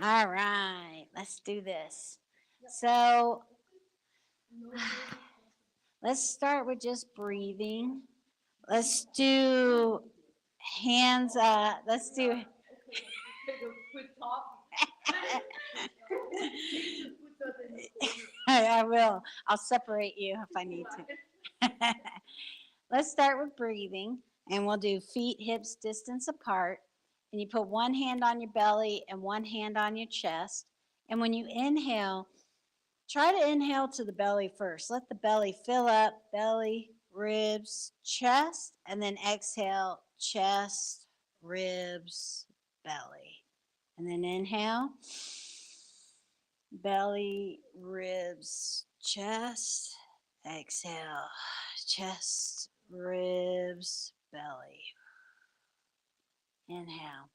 All right, let's do this. So let's start with just breathing. Let's do hands up. Let's do. I will. I'll separate you if I need to. Let's start with breathing, and we'll do feet, hips, distance apart. And you put one hand on your belly and one hand on your chest. And when you inhale, try to inhale to the belly first. Let the belly fill up, belly, ribs, chest, and then exhale, chest, ribs, belly. And then inhale, belly, ribs, chest, exhale, chest, ribs, belly. Inhale.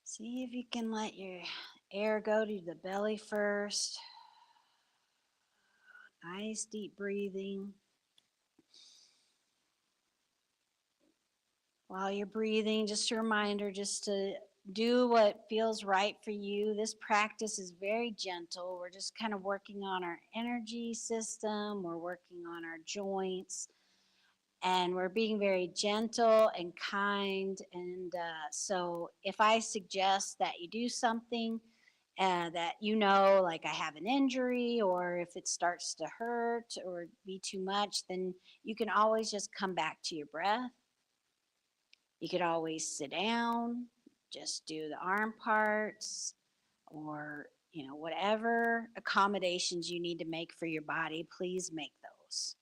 See if you can let your air go to the belly first. Nice deep breathing. While you're breathing, just a reminder just to do what feels right for you. This practice is very gentle. We're just kind of working on our energy system, we're working on our joints, and we're being very gentle and kind. And so, if I suggest that you do something that you know, like I have an injury, or if it starts to hurt or be too much, then you can always just come back to your breath. You could always sit down, just do the arm parts, or whatever accommodations you need to make for your body, please make those.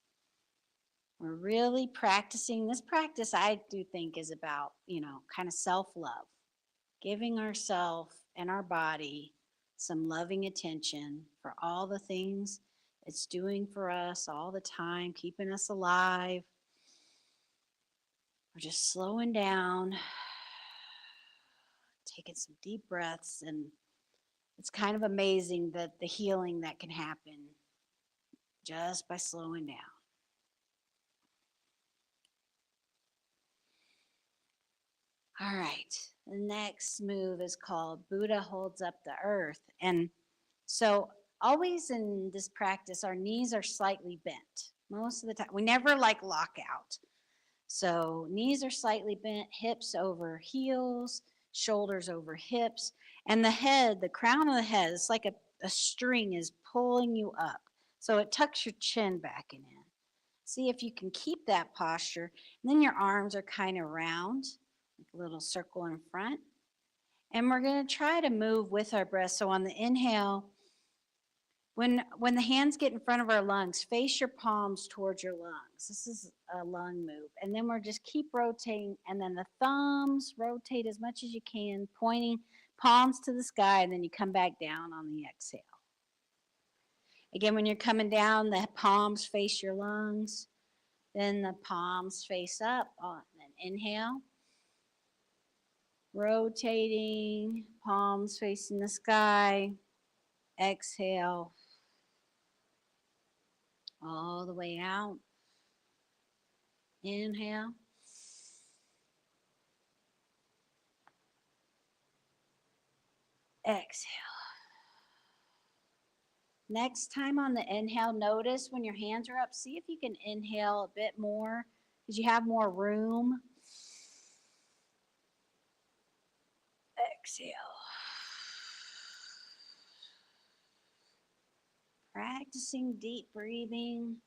We're really practicing. This practice, I do think, is about, kind of self love, giving ourselves and our body some loving attention for all the things it's doing for us all the time, keeping us alive. We're just slowing down, taking some deep breaths, and it's kind of amazing that the healing that can happen just by slowing down. All right, the next move is called Buddha holds up the earth. And so, always in this practice, our knees are slightly bent. Most of the time, we never like lock out. So, knees are slightly bent, hips over heels, shoulders over hips, and the head, the crown of the head, it's like a string is pulling you up. So, it tucks your chin back and in. See if you can keep that posture. And then your arms are kind of round, like a little circle in front. And we're going to try to move with our breath. So on the inhale, when the hands get in front of our lungs, face your palms towards your lungs. This is a lung move. And then we're just keep rotating. And then the thumbs rotate as much as you can, pointing palms to the sky. And then you come back down on the exhale. Again, when you're coming down, the palms face your lungs. Then the palms face up. Then inhale. Rotating, palms facing the sky. Exhale. All the way out. Inhale. Exhale. Next time on the inhale, notice when your hands are up, see if you can inhale a bit more because you have more room. Exhale. Practicing deep breathing.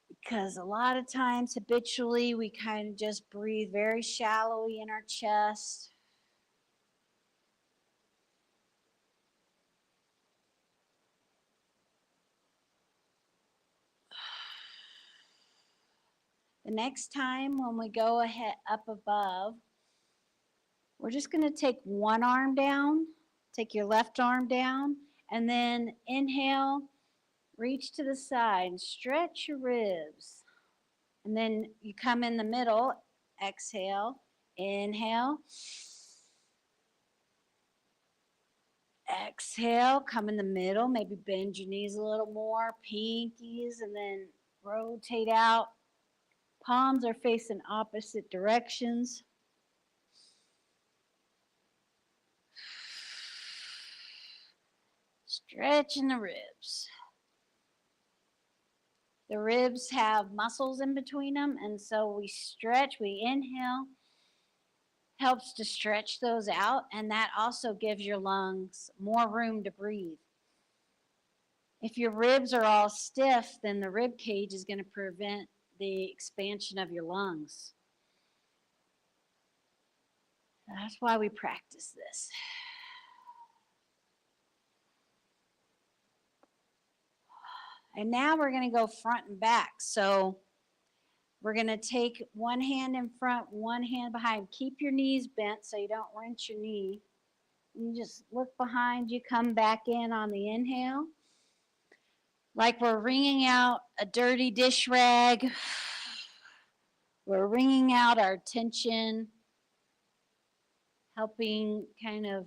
Because a lot of times, habitually, we kind of just breathe very shallowly in our chest. The next time when we go ahead up above, we're just going to take one arm down, take your left arm down, and then inhale, reach to the side, stretch your ribs. And then you come in the middle, exhale, inhale, Exhale, come in the middle, maybe bend your knees a little more, pinkies, and then rotate out. Palms are facing opposite directions. Stretching the ribs. The ribs have muscles in between them, and so we stretch, we inhale, helps to stretch those out, and that also gives your lungs more room to breathe. If your ribs are all stiff, then the rib cage is going to prevent the expansion of your lungs. That's why we practice this. And now we're going to go front and back. So we're going to take one hand in front, one hand behind. Keep your knees bent so you don't wrench your knee. And you just look behind you, come back in on the inhale. Like we're wringing out a dirty dish rag. We're wringing out our tension, helping kind of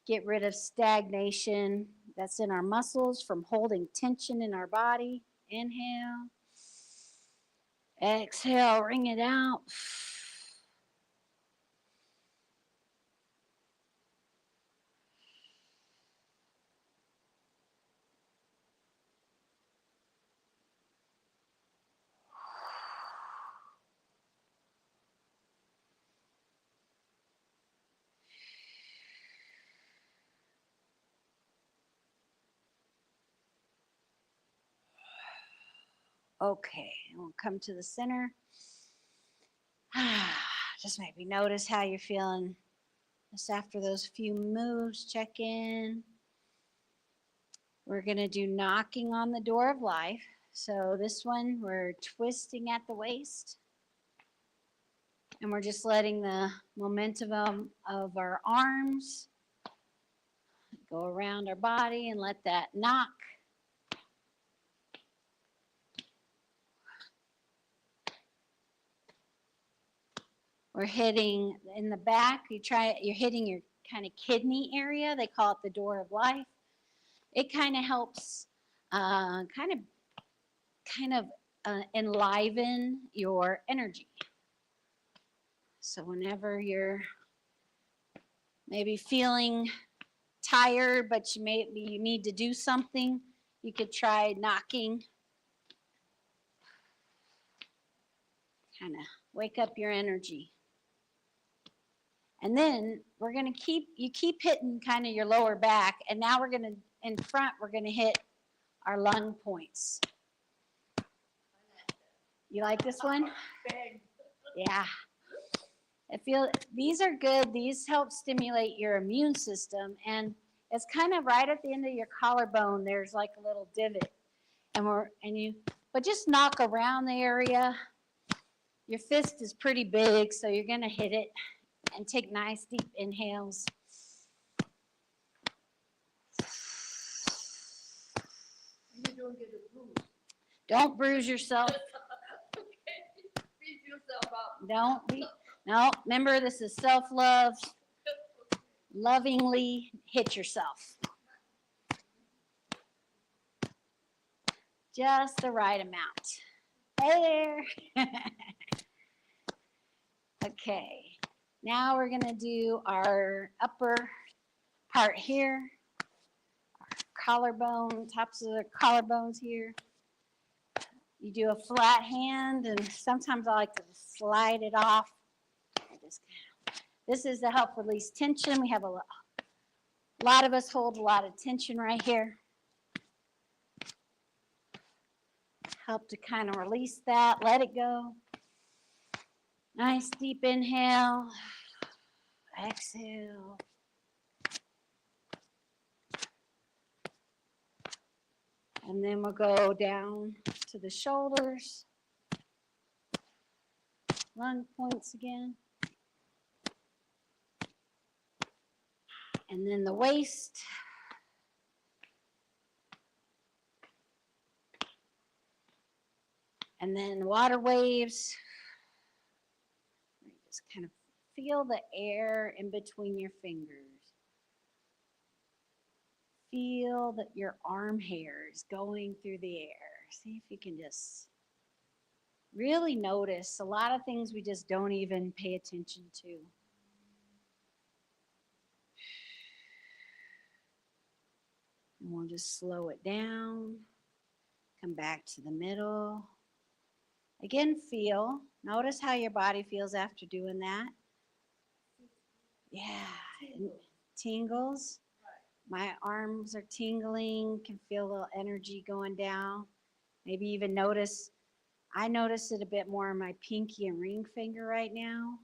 get rid of stagnation that's in our muscles from holding tension in our body. Inhale. Exhale, wring it out. Okay, we'll come to the center. Just maybe notice how you're feeling just after those few moves. Check in. We're going to do knocking on the door of life. So this one, we're twisting at the waist. And we're just letting the momentum of our arms go around our body and let that knock. We're hitting in the back. You're hitting your kind of kidney area. They call it the door of life. It kind of helps enliven your energy. So whenever you're maybe feeling tired, but you need to do something, you could try knocking. Kind of wake up your energy. And then we're going to keep hitting kind of your lower back. And now in front, we're going to hit our lung points. You like this one? Yeah. These are good. These help stimulate your immune system. And it's kind of right at the end of your collarbone. There's like a little divot. But just knock around the area. Your fist is pretty big, so you're going to hit it. And take nice deep inhales. You don't get a bruise. Don't bruise yourself. Okay. Beat yourself up. No, remember this is self-love. Lovingly hit yourself. Just the right amount. Hey there. Okay. Now we're going to do our upper part here, our collarbone, tops of the collarbones here. You do a flat hand, and sometimes I like to slide it off. This is to help release tension. We have a lot of us hold a lot of tension right here. Help to kind of release that, let it go. Nice deep inhale, exhale. And then we'll go down to the shoulders, lung points again. And then the waist. And then water waves. Just kind of feel the air in between your fingers. feel that your arm hairs going through the air. See if you can just really notice a lot of things we just don't even pay attention to. And we'll just slow it down, come back to the middle. Again, feel. Notice how your body feels after doing that. Yeah, tingles. My arms are tingling, can feel a little energy going down. Maybe even I notice it a bit more in my pinky and ring finger right now.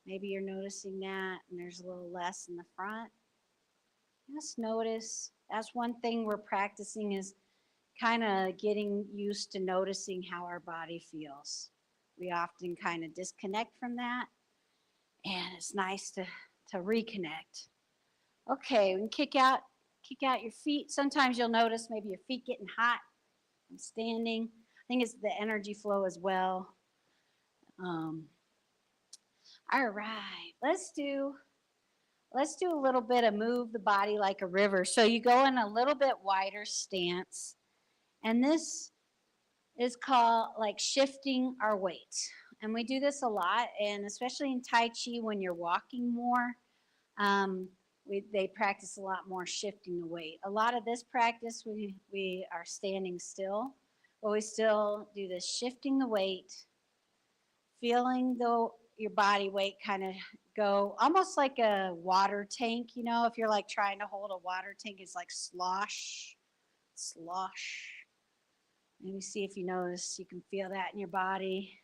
Maybe you're noticing that, and there's a little less in the front. Just notice. That's one thing we're practicing is kind of getting used to noticing how our body feels. We often kind of disconnect from that, and it's nice to reconnect. Okay, we can kick out your feet. Sometimes you'll notice maybe your feet getting hot from standing. I think it's the energy flow as well. Um, all right, let's do a little bit of move the body like a river. So you go in a little bit wider stance, and this is called like shifting our weight. And we do this a lot, and especially in Tai Chi when you're walking more, um, they practice a lot more shifting the weight. A lot of this practice, we are standing still, but we still do this shifting the weight, feeling your body weight kind of go almost like a water tank. You know, if you're like trying to hold a water tank, it's like slosh, slosh. Maybe see if you notice, you can feel that in your body.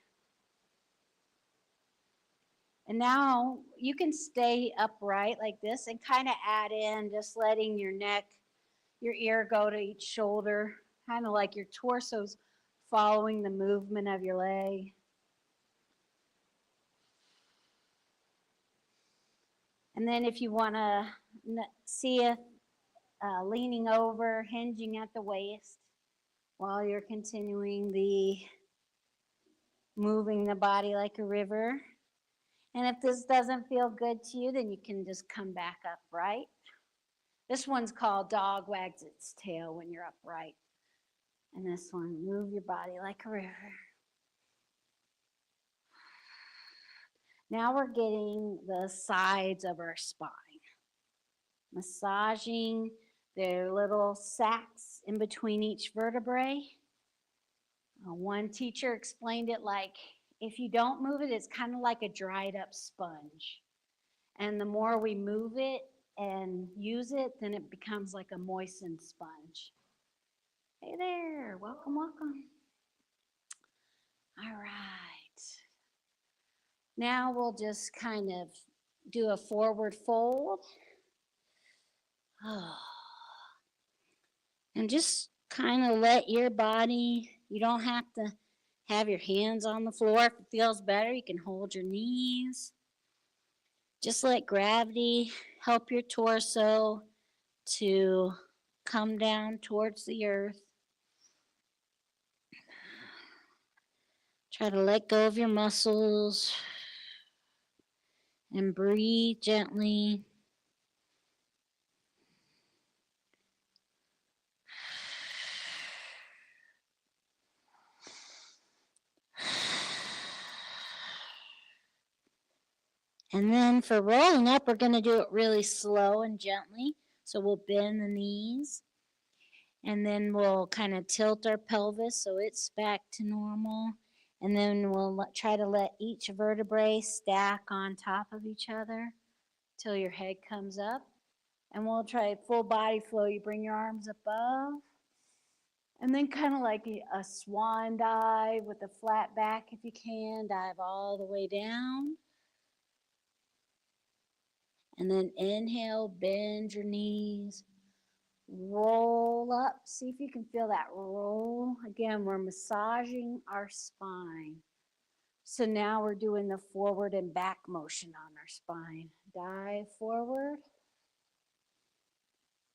And now you can stay upright like this and kind of add in just letting your neck, your ear go to each shoulder, kind of like your torso's following the movement of your leg. And then if you want to see if leaning over, hinging at the waist while you're continuing the moving the body like a river. And if this doesn't feel good to you, then you can just come back upright. This one's called dog wags its tail when you're upright. And this one, move your body like a river. Now we're getting the sides of our spine. Massaging the little sacs in between each vertebrae. One teacher explained it like if you don't move it, it's kind of like a dried up sponge. And the more we move it and use it, then it becomes like a moistened sponge. Hey there, welcome, welcome. All right. Now we'll just kind of do a forward fold. And just kind of let your body, you don't have to have your hands on the floor. If it feels better, you can hold your knees. Just let gravity help your torso to come down towards the earth. Try to let go of your muscles and breathe gently. And then for rolling up, we're going to do it really slow and gently. So we'll bend the knees. And then we'll kind of tilt our pelvis so it's back to normal. And then we'll try to let each vertebrae stack on top of each other till your head comes up. And we'll try full body flow. You bring your arms above. And then kind of like a swan dive with a flat back if you can. Dive all the way down. And then inhale, bend your knees. Roll up. See if you can feel that roll. Again, we're massaging our spine. So now we're doing the forward and back motion on our spine. Dive forward.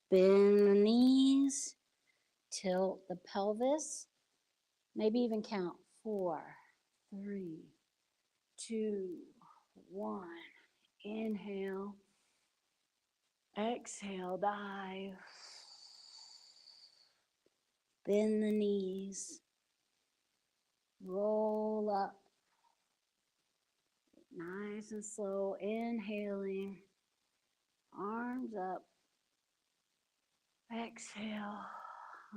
Bend the knees. Tilt the pelvis. Maybe even count 4, 3, 2, 1. Inhale. Exhale, dive. Bend the knees. Roll up. Nice and slow. Inhaling. Arms up. Exhale.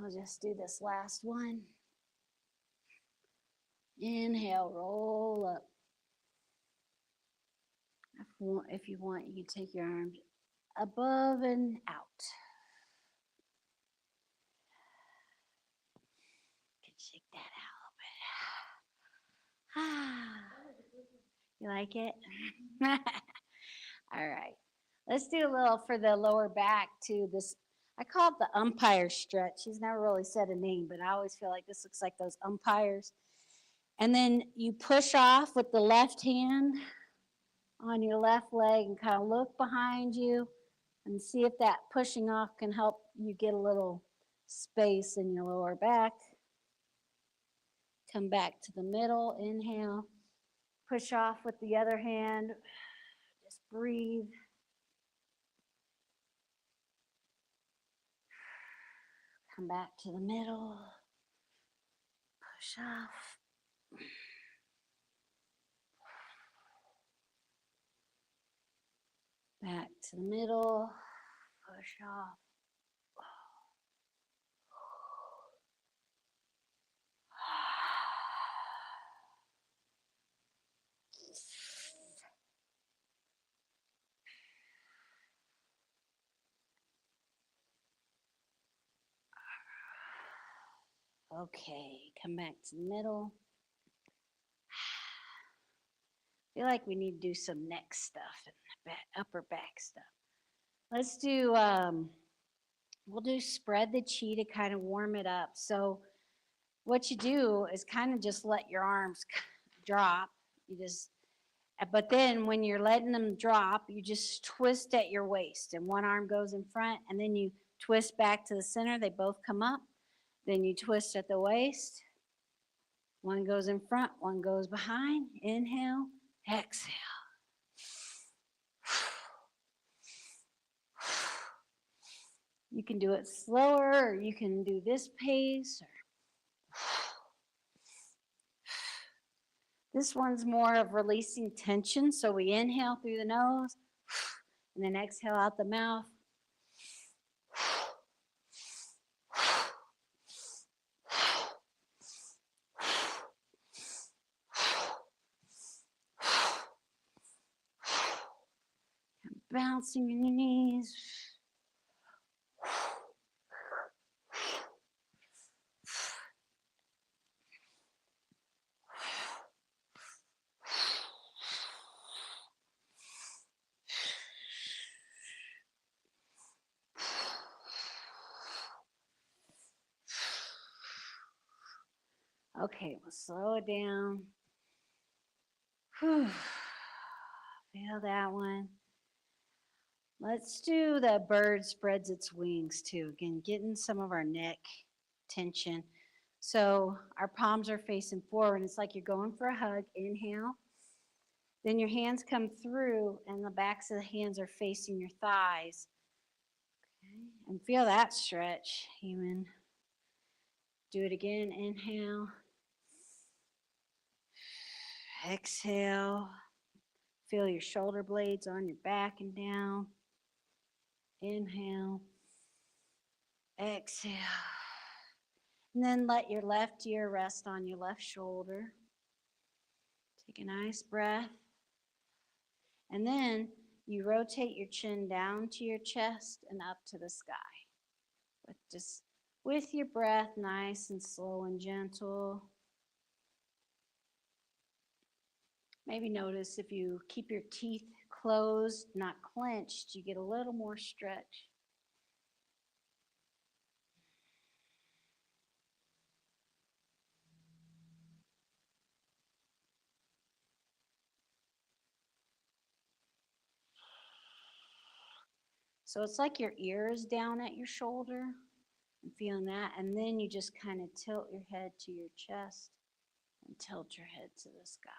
I'll just do this last one. Inhale, roll up. If you want, you can take your arms above and out. You can shake that out a little bit. You like it? All right. Let's do a little for the lower back too. This, I call it the umpire stretch. He's never really said a name, but I always feel like this looks like those umpires. And then you push off with the left hand on your left leg and kind of look behind you and see if that pushing off can help you get a little space in your lower back. Come back to the middle, inhale. Push off with the other hand. Just breathe. Come back to the middle. Push off. Back to the middle. Push off. Okay, come back to the middle. I feel like we need to do some neck stuff and upper back stuff. Let's do, we'll do spread the chi to kind of warm it up. So what you do is kind of just let your arms drop. But then when you're letting them drop, you just twist at your waist and one arm goes in front and then you twist back to the center. They both come up. Then you twist at the waist. One goes in front, one goes behind. Inhale, exhale. You can do it slower or you can do this pace. This one's more of releasing tension. So we inhale through the nose and then exhale out the mouth. Bouncing in your knees. Okay, we'll slow it down. Whew. Feel that one. Let's do the bird spreads its wings too. Again, getting some of our neck tension. So our palms are facing forward. It's like you're going for a hug. Inhale. Then your hands come through and the backs of the hands are facing your thighs. Okay. And feel that stretch, even. Do it again. Inhale. Exhale. Feel your shoulder blades on your back and down. Inhale. Exhale. And then let your left ear rest on your left shoulder. Take a nice breath. And then you rotate your chin down to your chest and up to the sky. But just with your breath, nice and slow and gentle. Maybe notice if you keep your teeth closed, not clenched, you get a little more stretch. So it's like your ear is down at your shoulder. I'm feeling that. And then you just kind of tilt your head to your chest and tilt your head to the sky.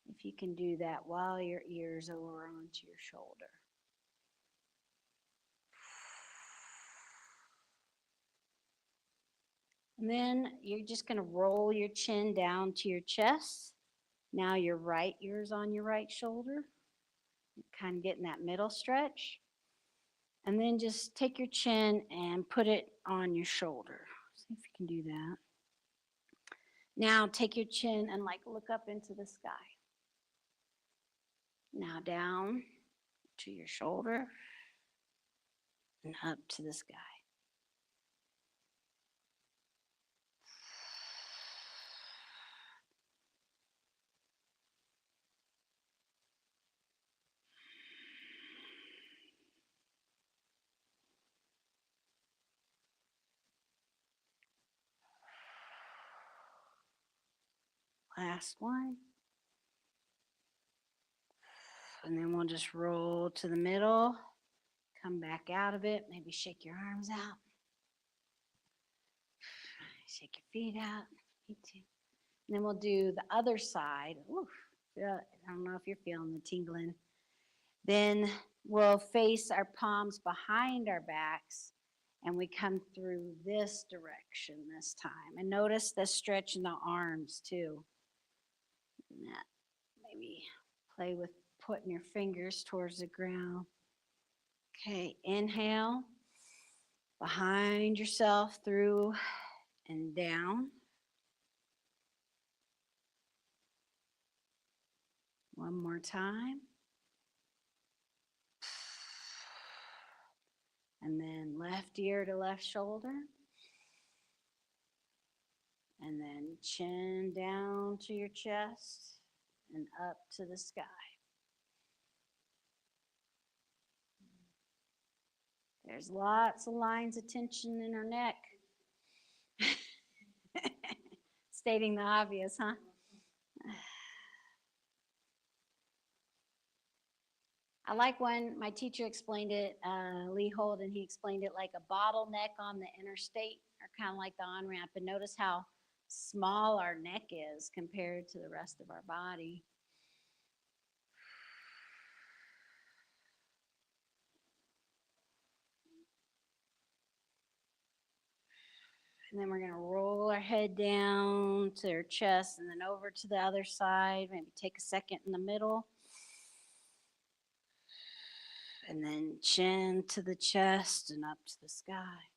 If you can do that while your ears are over onto your shoulder. And then you're just going to roll your chin down to your chest. Now your right ear's on your right shoulder. Kind of getting that middle stretch. And then just take your chin and put it on your shoulder. See if you can do that. Now take your chin and like look up into the sky. Now down to your shoulder and up to the sky. Last one. And then we'll just roll to the middle. Come back out of it. Maybe shake your arms out. Shake your feet out. Me too. And then we'll do the other side. Oof, I don't know if you're feeling the tingling. Then we'll face our palms behind our backs and we come through this direction this time. And notice the stretch in the arms too. And that maybe play with putting your fingers towards the ground. Okay, inhale, behind yourself, through and down. One more time. And then left ear to left shoulder. And then chin down to your chest and up to the sky. There's lots of lines of tension in her neck. Stating the obvious, huh? I like when my teacher explained it, Lee Holden, he explained it like a bottleneck on the interstate, or kind of like the on-ramp. And notice how small our neck is compared to the rest of our body. And then we're going to roll our head down to our chest and then over to the other side. Maybe take a second in the middle. And then chin to the chest and up to the sky.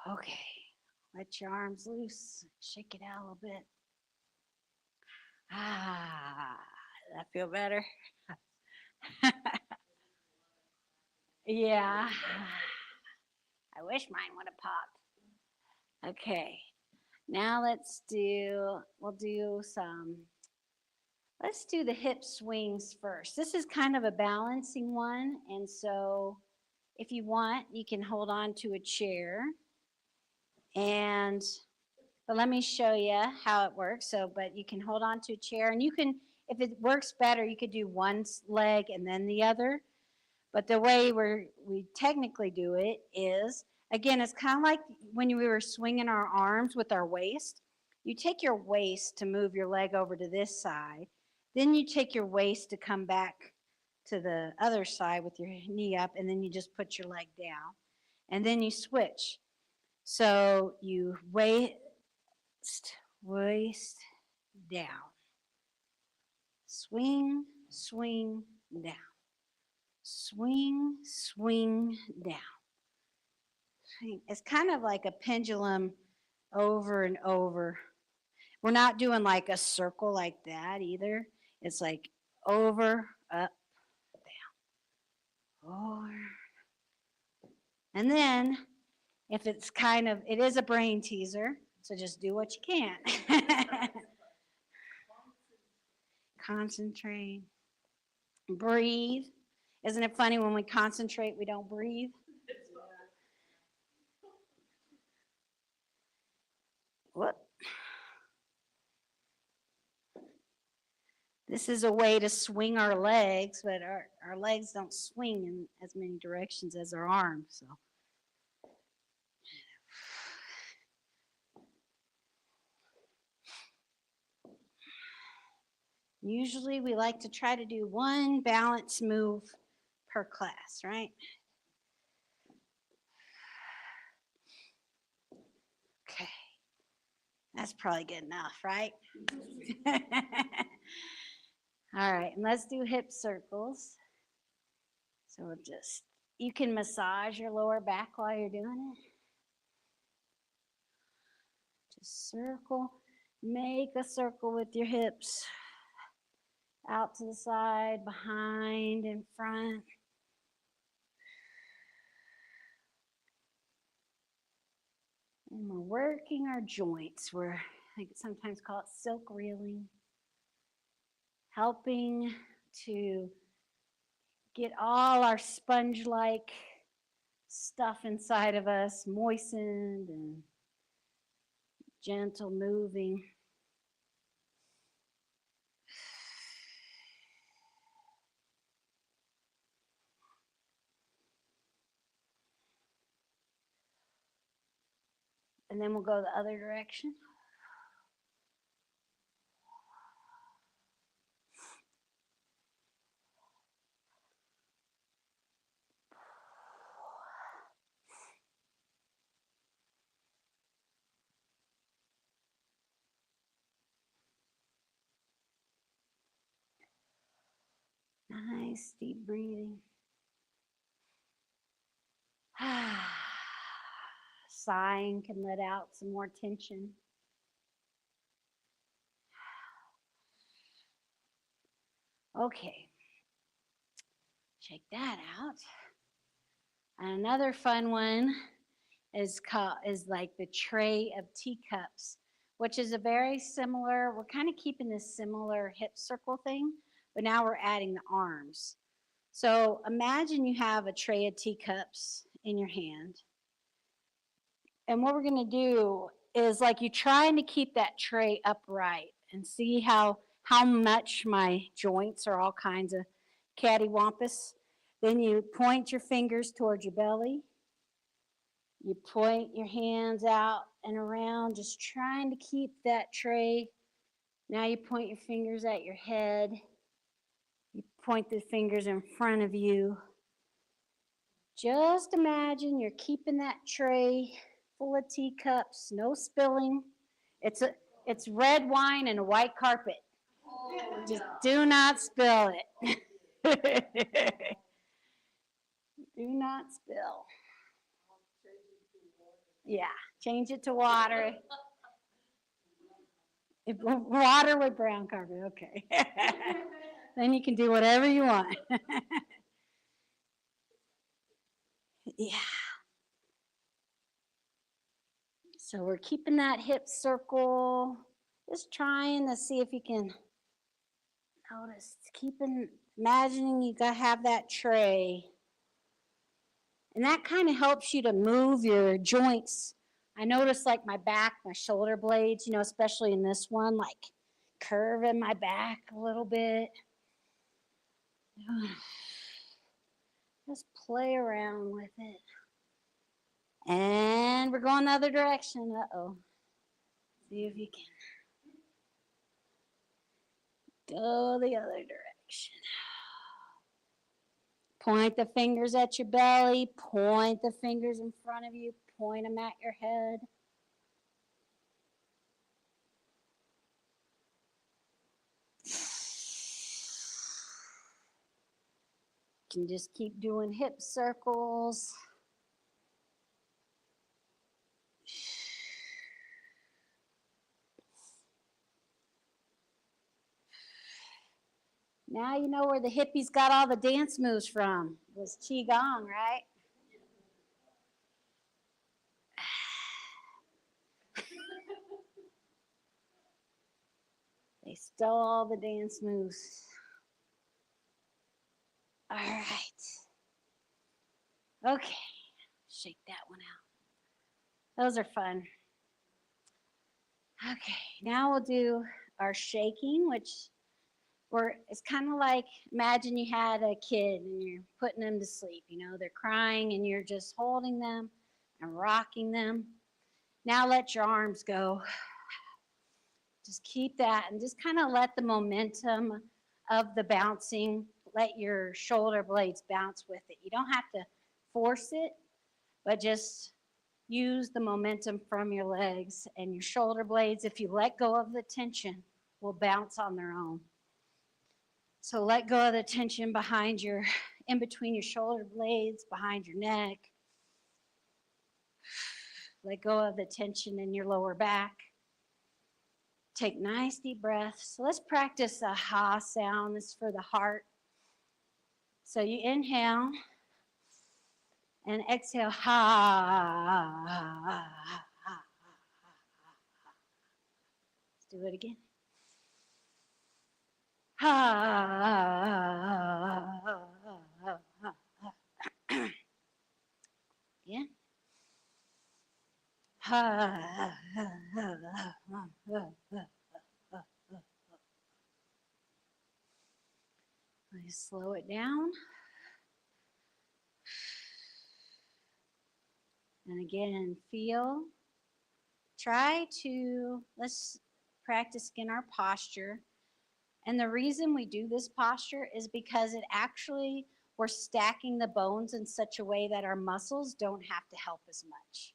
Okay, let your arms loose. Shake it out a little bit. Does that feel better? Yeah. I wish mine would have popped. Okay, now let's do the hip swings first. This is kind of a balancing one, and so if you want, you can hold on to a chair. But let me show you how it works. But you can hold on to a chair, and you can, if it works better, you could do one leg and then the other. But the way we technically do it is, again, it's kind of like when we were swinging our arms with our waist. You take your waist to move your leg over to this side. Then you take your waist to come back to the other side with your knee up, and then you just put your leg down. And then you switch. So you waist, down. Swing, swing, down. Swing, swing, down. It's kind of like a pendulum over and over. We're not doing like a circle like that either. It's like over, up, down, over. And then if it's it is a brain teaser, so just do what you can. Concentrate. Breathe. Isn't it funny when we concentrate, we don't breathe? What? This is a way to swing our legs, but our legs don't swing in as many directions as our arms. So. Usually we like to try to do one balance move per class, right? Okay, that's probably good enough, right? All right, and let's do hip circles. So we'll you can massage your lower back while you're doing it. Just circle, make a circle with your hips. Out to the side, behind, in front. And we're working our joints. I sometimes call it silk reeling. Helping to get all our sponge-like stuff inside of us moistened and gentle moving. And then we'll go the other direction. Nice deep breathing. Sighing can let out some more tension. Okay, check that out. And another fun one is like the tray of teacups, which is a very similar. We're kind of keeping this similar hip circle thing, but now we're adding the arms. So imagine you have a tray of teacups in your hand. And what we're going to do is like you're trying to keep that tray upright and see how much my joints are all kinds of cattywampus. Then you point your fingers towards your belly. You point your hands out and around, just trying to keep that tray. Now you point your fingers at your head. You point the fingers in front of you. Just imagine you're keeping that tray full of teacups, no spilling. It's red wine and a white carpet. Just do not spill it. Do not spill. Yeah, change it to water. Water with brown carpet, okay. Then you can do whatever you want. Yeah. So we're keeping that hip circle. Just trying to see if you can notice. Imagining you have that tray. And that kind of helps you to move your joints. I notice like my back, my shoulder blades, especially in this one, like curve in my back a little bit. Just play around with it. And we're going the other direction. Uh-oh. See if you can go the other direction. Point the fingers at your belly. Point the fingers in front of you. Point them at your head. You can just keep doing hip circles. Now you know where the hippies got all the dance moves from. It was QiGong, right? They stole all the dance moves. All right. Okay. Shake that one out. Those are fun. Okay. Now we'll do our shaking, which it's kind of like, imagine you had a kid and you're putting them to sleep. They're crying and you're just holding them and rocking them. Now let your arms go. Just keep that and just kind of let the momentum of the bouncing, let your shoulder blades bounce with it. You don't have to force it, but just use the momentum from your legs, and your shoulder blades, if you let go of the tension, will bounce on their own. So let go of the tension in between your shoulder blades, behind your neck. Let go of the tension in your lower back. Take nice deep breaths. So let's practice a ha sound. This is for the heart. So you inhale and exhale, ha. Let's do it again. Ha. Again. Ha. Slow it down. And again, let's practice again our posture. And the reason we do this posture is because we're stacking the bones in such a way that our muscles don't have to help as much.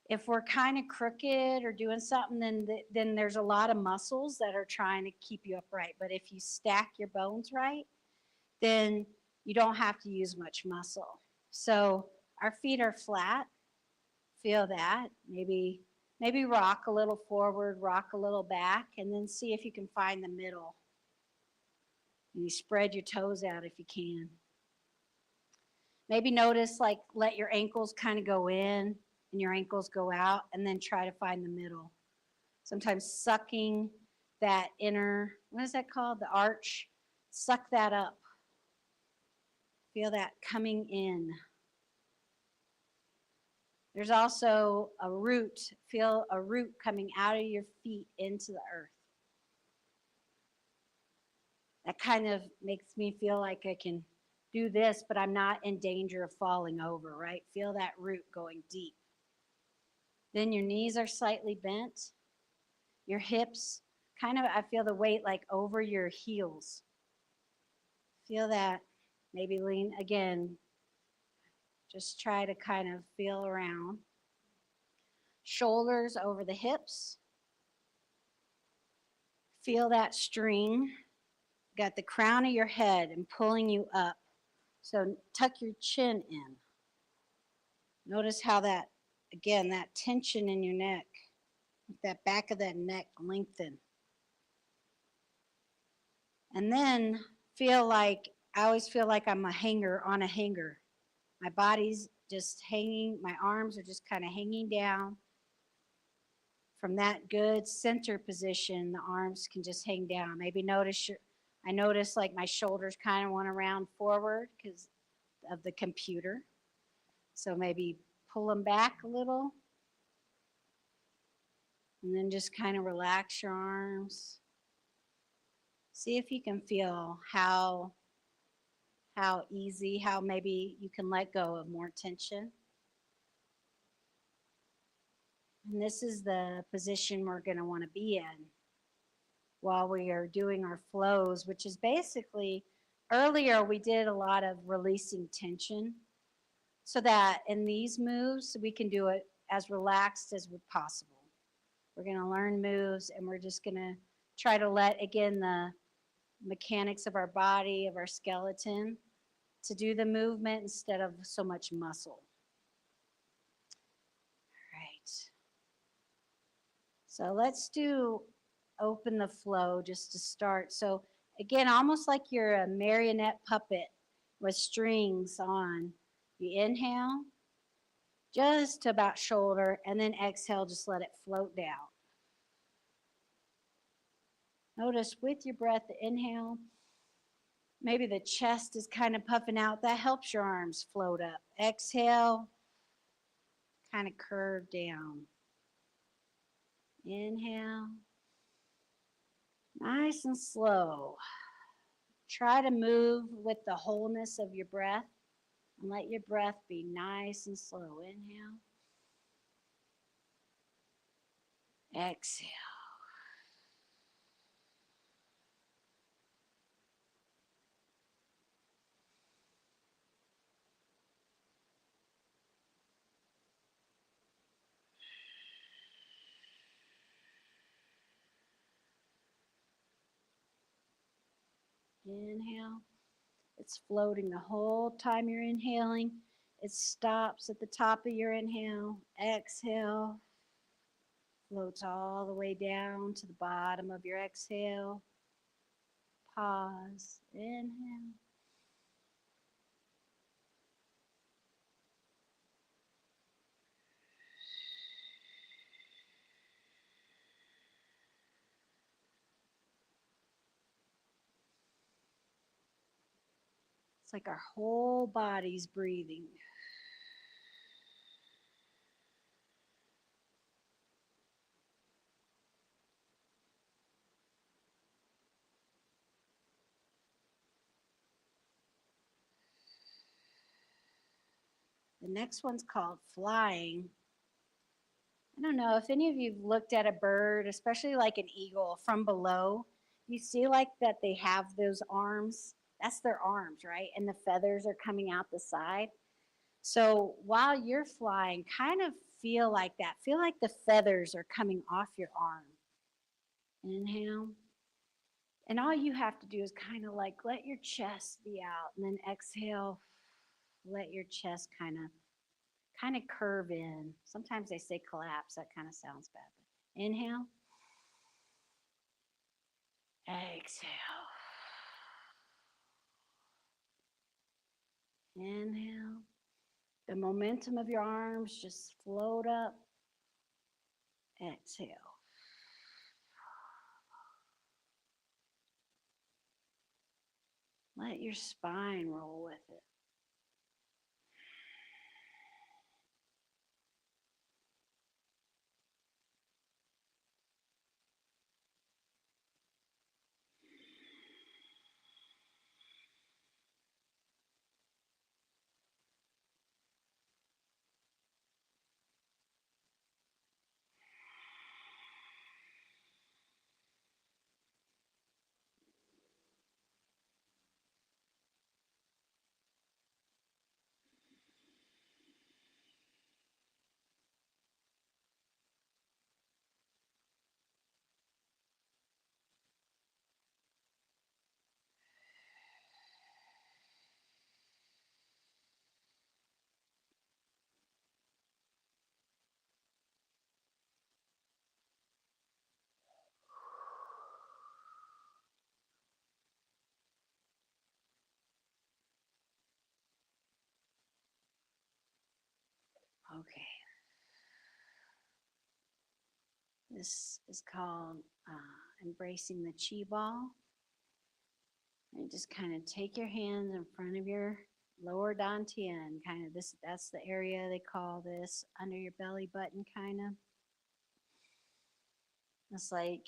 If we're kind of crooked or doing something, then there's a lot of muscles that are trying to keep you upright. But if you stack your bones right, then you don't have to use much muscle. So our feet are flat. Feel that. Maybe rock a little forward, rock a little back, and then see if you can find the middle. And you spread your toes out if you can. Maybe notice, like, let your ankles kind of go in and your ankles go out, and then try to find the middle. Sometimes sucking that inner, what is that called? The arch. Suck that up. Feel that coming in. There's also a root. Feel a root coming out of your feet into the earth. That kind of makes me feel like I can do this, but I'm not in danger of falling over, right? Feel that root going deep. Then your knees are slightly bent. Your hips, I feel the weight like over your heels. Feel that. Maybe lean again. Just try to kind of feel around. Shoulders over the hips. Feel that string. Got the crown of your head and pulling you up. So tuck your chin in. Notice how that tension in your neck, that back of that neck lengthen. And then I always feel like I'm a hanger on a hanger. My body's just hanging, my arms are just kind of hanging down. From that good center position, the arms can just hang down. Maybe I notice like my shoulders kind of want to round forward because of the computer. So maybe pull them back a little. And then just kind of relax your arms. See if you can feel how easy, how maybe you can let go of more tension. And this is the position we're going to want to be in while we are doing our flows, which is basically, earlier we did a lot of releasing tension so that in these moves we can do it as relaxed as possible. We're going to learn moves and we're just going to try to let, again, the mechanics of our body, of our skeleton, to do the movement instead of so much muscle. All right. So let's open the flow just to start. So again, almost like you're a marionette puppet with strings on. You inhale just to about shoulder, and then exhale, just let it float down. Notice with your breath, the inhale, maybe the chest is kind of puffing out. That helps your arms float up. Exhale, kind of curve down. Inhale. Nice and slow. Try to move with the wholeness of your breath and let your breath be nice and slow. Inhale, exhale. Inhale. It's floating the whole time you're inhaling. It stops at the top of your inhale. Exhale. Floats all the way down to the bottom of your exhale. Pause. Inhale. It's like our whole body's breathing. The next one's called flying. I don't know if any of you've looked at a bird, especially like an eagle from below. You see like that they have those arms. That's their arms, right? And the feathers are coming out the side. So while you're flying, kind of feel like that. Feel like the feathers are coming off your arm. Inhale. And all you have to do is kind of like let your chest be out and then exhale. Let your chest kind of curve in. Sometimes they say collapse. That kind of sounds bad. But inhale. Exhale. Inhale. The momentum of your arms just float up. Exhale. Let your spine roll with it. Okay. This is called embracing the chi ball. And just kind of take your hands in front of your lower dantian, kind of this, that's the area they call this under your belly button, kind of. It's like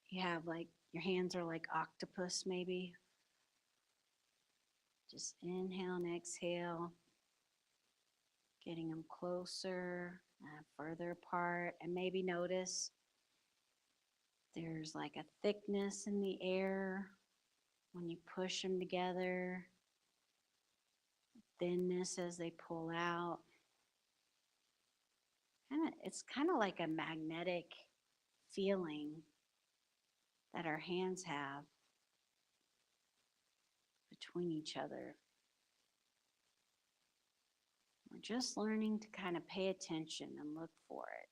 you have like your hands are like octopus, maybe. Just inhale and exhale, getting them closer and further apart. And maybe notice there's like a thickness in the air when you push them together, thinness as they pull out. It's kind of like a magnetic feeling that our hands have between each other. We're just learning to kind of pay attention and look for it.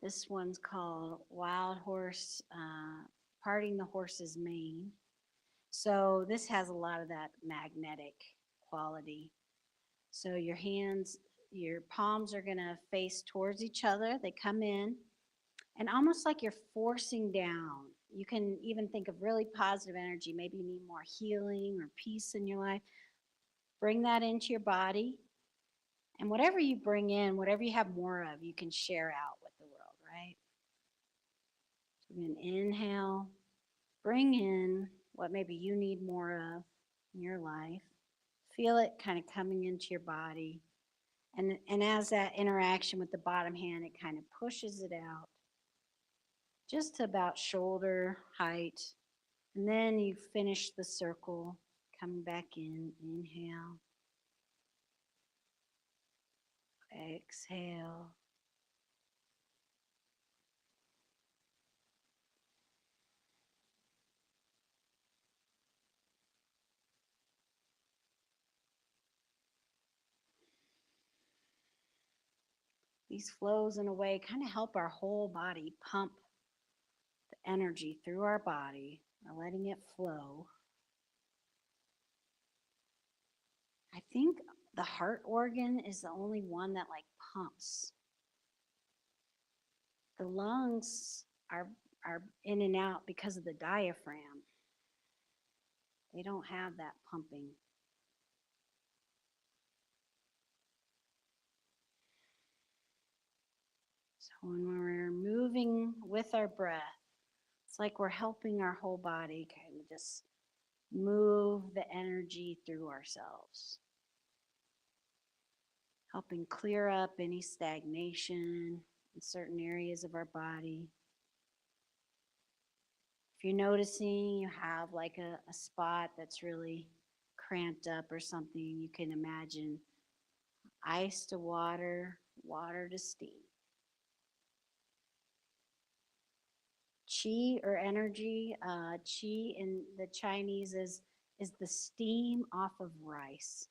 This one's called Wild Horse, Parting the Horse's Mane. So this has a lot of that magnetic quality. So your hands, your palms are gonna face towards each other. They come in and almost like you're forcing down. You can even think of really positive energy. Maybe you need more healing or peace in your life. Bring that into your body And whatever you bring in, whatever you have more of, you can share out with the world, right? So we're going to inhale, bring in what maybe you need more of in your life. Feel it kind of coming into your body. And as that interaction with the bottom hand, it kind of pushes it out just to about shoulder height. And then you finish the circle, coming back in. Inhale, exhale. These flows, in a way, kind of help our whole body pump the energy through our body. We're letting it flow. I think the heart organ is the only one that like pumps. The lungs are in and out because of the diaphragm. They don't have that pumping. So when we're moving with our breath, it's like we're helping our whole body kind of just move the energy through ourselves, helping clear up any stagnation in certain areas of our body. If you're noticing you have like a spot that's really cramped up or something, you can imagine ice to water, water to steam. Qi or energy, qi in the Chinese is the steam off of rice.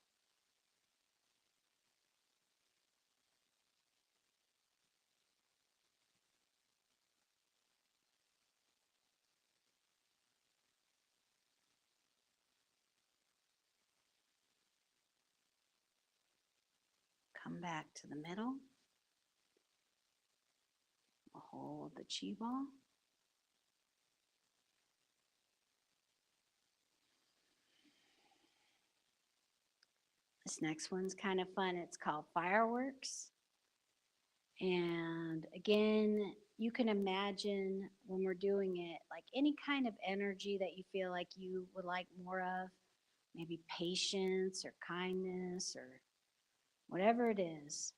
Come back to the middle. Hold the qi ball. This next one's kind of fun. It's called fireworks. And again, you can imagine when we're doing it, like any kind of energy that you feel like you would like more of, maybe patience or kindness or whatever it is.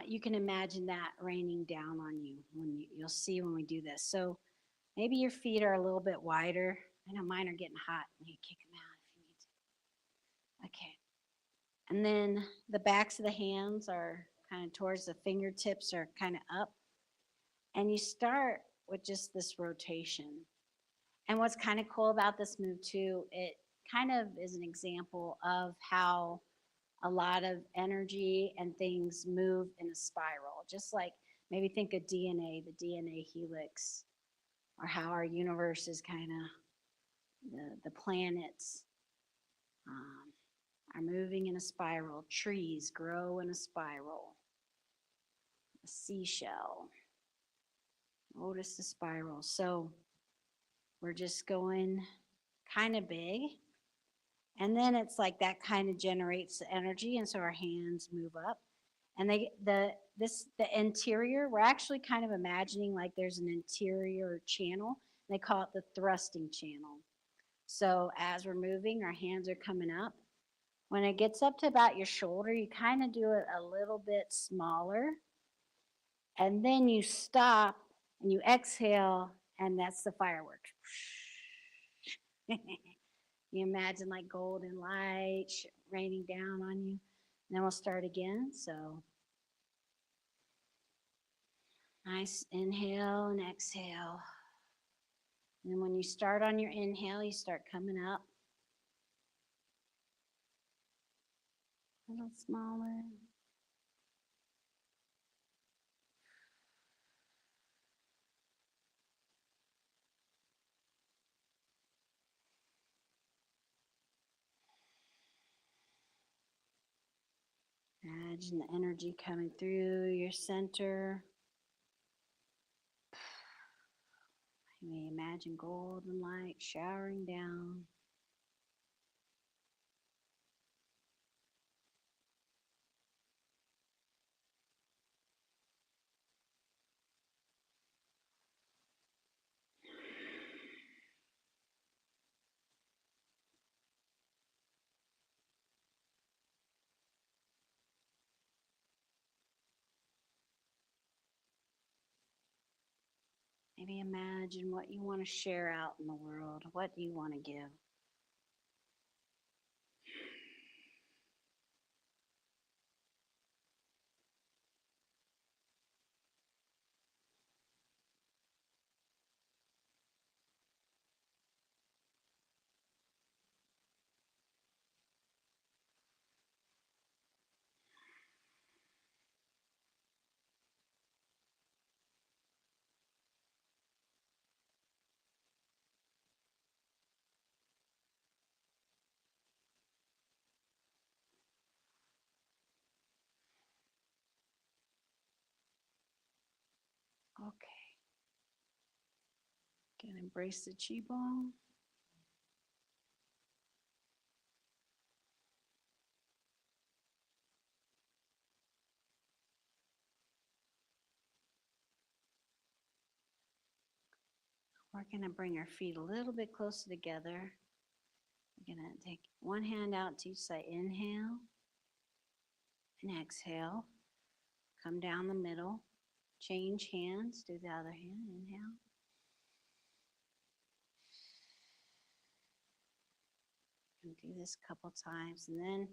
You can imagine that raining down on you when you'll see when we do this. So maybe your feet are a little bit wider. I know mine are getting hot. You kick them out if you need to. Okay. And then the backs of the hands are kind of towards the fingertips are kind of up. And you start with just this rotation. And what's kind of cool about this move too, it kind of is an example of how a lot of energy and things move in a spiral. Just like maybe think of DNA, the DNA helix, or how our universe is kind of the planets are moving in a spiral. Trees grow in a spiral. A seashell. Notice the spiral. So we're just going kind of big. And then it's like that kind of generates the energy. And so our hands move up. And the interior, we're actually kind of imagining like there's an interior channel. They call it the thrusting channel. So as we're moving, our hands are coming up. When it gets up to about your shoulder, you kind of do it a little bit smaller. And then you stop and you exhale, and that's the fireworks. You imagine like golden light raining down on you. And then we'll start again. So nice inhale and exhale. And when you start on your inhale, you start coming up. A little smaller. Imagine the energy coming through your center. You may imagine golden light showering down. Maybe imagine what you want to share out in the world. What do you want to give? Okay. Can embrace the QiGong. We're going to bring our feet a little bit closer together. We're going to take one hand out to each side. Inhale and exhale. Come down the middle. Change hands. Do the other hand. Inhale. And do this a couple times. And then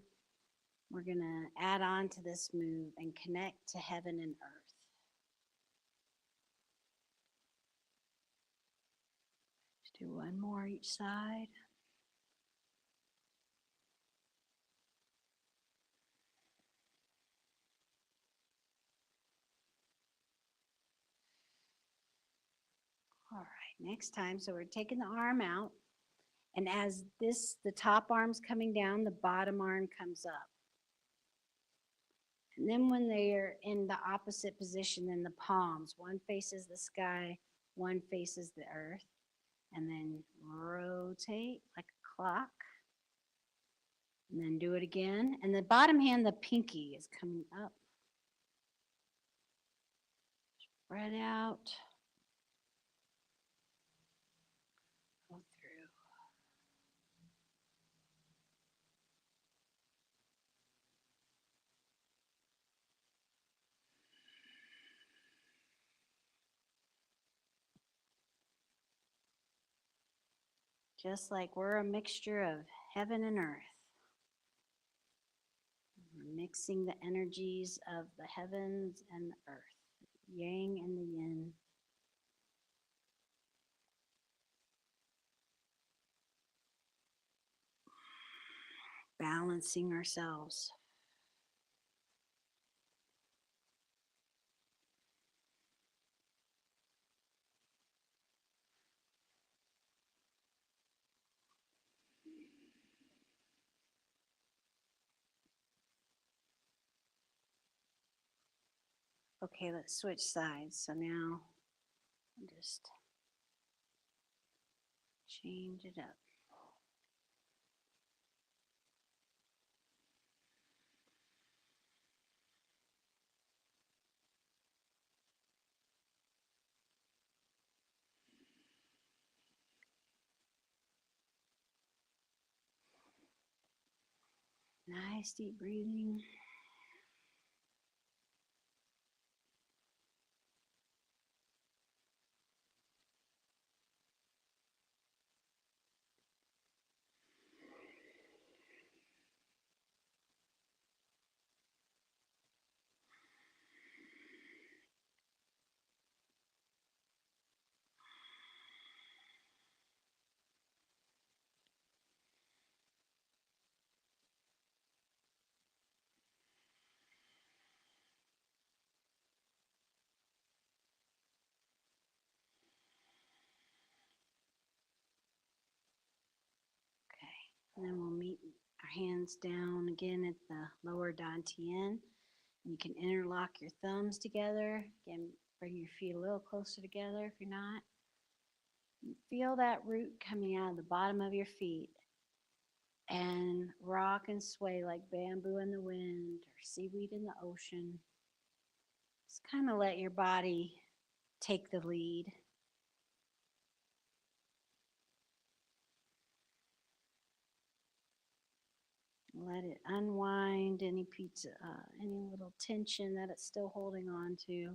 we're going to add on to this move and connect to heaven and earth. Let's do one more each side. All right, next time, so we're taking the arm out, and as the top arm's coming down, the bottom arm comes up. And then when they're in the opposite position, then the palms, one faces the sky, one faces the earth, and then rotate like a clock. And then do it again. And the bottom hand, the pinky, is coming up. Spread out. Go through. Just like we're a mixture of heaven and earth. We're mixing the energies of the heavens and the earth, the yang and the yin. Balancing ourselves. Okay, let's switch sides. So now I'll just change it up. Nice deep breathing. Okay, and then we'll meet our hands down again at the lower dantian. You can interlock your thumbs together. Again, bring your feet a little closer together if you're not. You feel that root coming out of the bottom of your feet and rock and sway like bamboo in the wind or seaweed in the ocean. Just kind of let your body take the lead. Let it unwind any any little tension that it's still holding on to.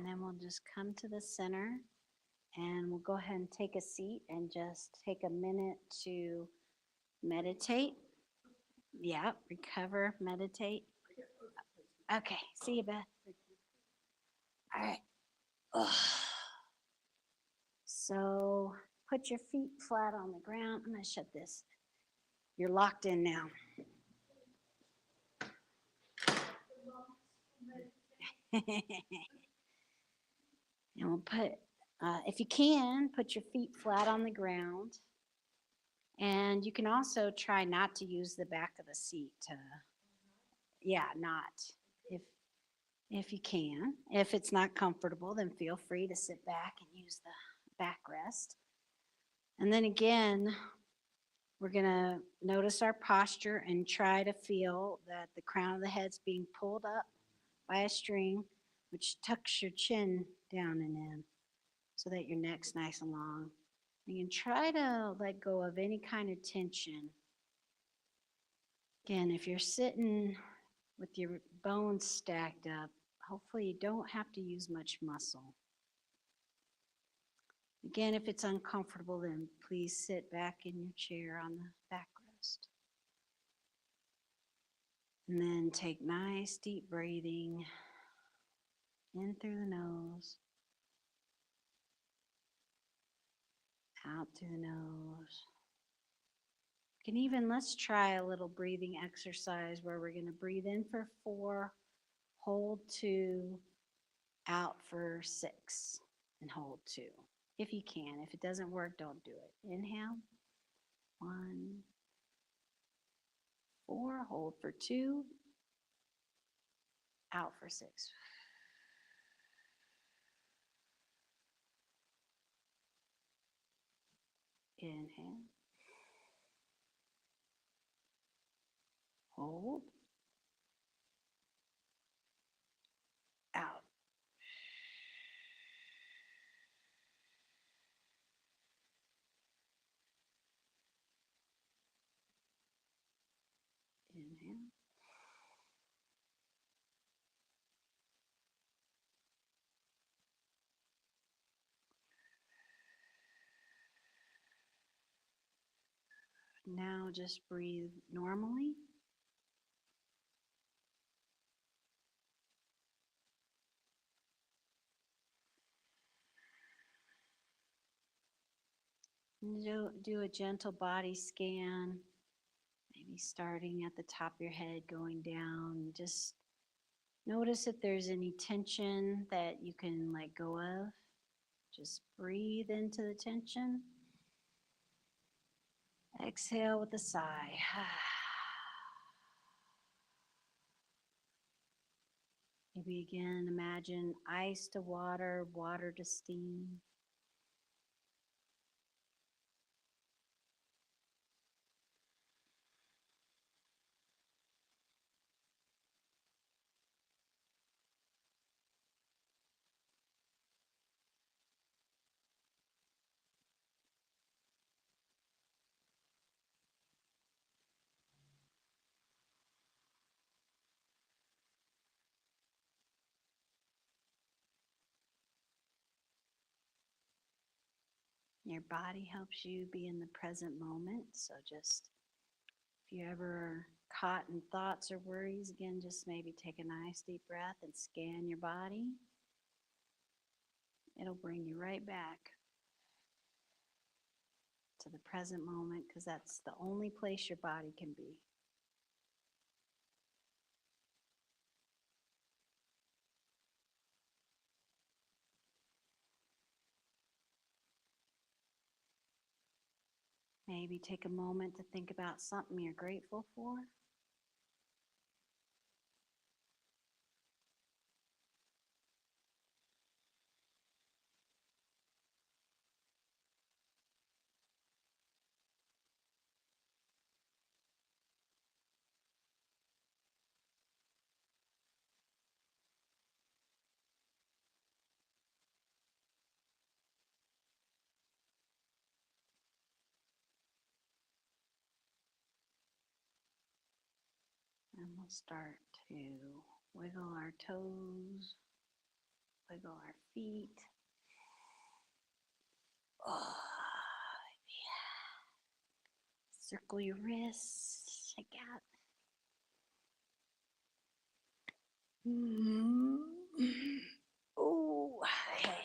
And then we'll just come to the center and we'll go ahead and take a seat and just take a minute to meditate. Yeah, recover, meditate. Okay, see you, Beth. All right. Ugh. So put your feet flat on the ground. I'm going to shut this. You're locked in now. And we'll put, if you can, put your feet flat on the ground. And you can also try not to use the back of the seat. Yeah, not. If you can. If it's not comfortable, then feel free to sit back and use the backrest. And then again, we're going to notice our posture and try to feel that the crown of the head's being pulled up by a string, which tucks your chin down and in so that your neck's nice and long. You can try to let go of any kind of tension. Again, if you're sitting with your bones stacked up, hopefully you don't have to use much muscle. Again, if it's uncomfortable, then please sit back in your chair on the backrest. And then take nice deep breathing in through the nose, out through the nose. You can even, let's try a little breathing exercise where we're going to breathe in for 4, hold 2, out for 6, and hold 2. If you can. If it doesn't work, don't do it. Inhale. 1, 4, hold for 2, out for 6. Inhale. Hold. Out. Inhale. Now just breathe normally. Do a gentle body scan, maybe starting at the top of your head, going down. Just notice if there's any tension that you can let go of. Just breathe into the tension. Exhale with a sigh. Maybe again, imagine ice to water, water to steam. Your body helps you be in the present moment. So just if you ever are caught in thoughts or worries, again, just maybe take a nice deep breath and scan your body. It'll bring you right back to the present moment because that's the only place your body can be. Maybe take a moment to think about something you're grateful for. And we'll start to wiggle our toes. Wiggle our feet. Oh, yeah. Circle your wrists. Shake out. Oh, okay.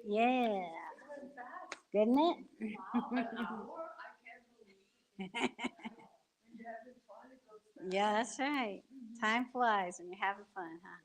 Yeah. Didn't it? Wow, an hour? I can't believe it. When you're having fun, it goes fast. Yeah, that's right. Time flies when you're having fun, huh?